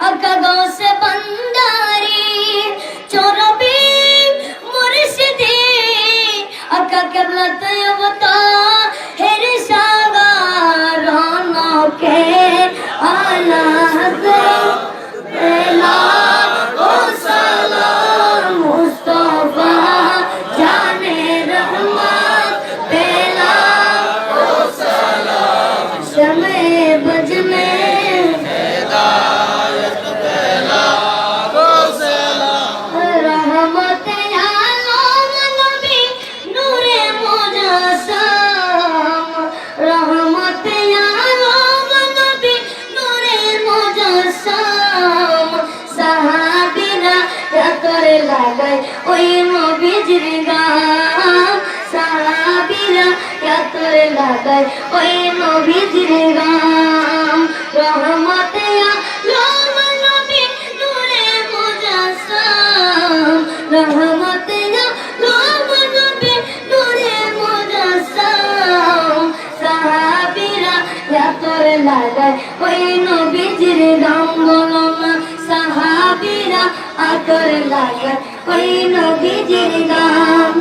আকা গৌসে বন্দারি চরবি মুর্শিদি আকা কেবলাত অবতা হের সাগর নকে আলা হযরত বেলা ও সালাম মুস্তাফা জানে রহমত বেলা ও সালাম শমে বজ মে হিদায়ত বেলা ও সালাম রহমত আলম নবী নূরে মুজাসসাম রহমত আলম নবী নূরে মুজাসসাম সাহাবীরা করে লাগায় ওই নবীজির গান সাহাবীরা করে লাগায় ওই নবীজির গান রহমতে আলম নবী নূরে মুজাসসাম রহমতে আলম নবী নূরে মুজাসসাম সাহাবীরা করে লাগায় ওই নবীজির গান বলো না সাহাবীরা আতর লাগায় ওই নবীজির গান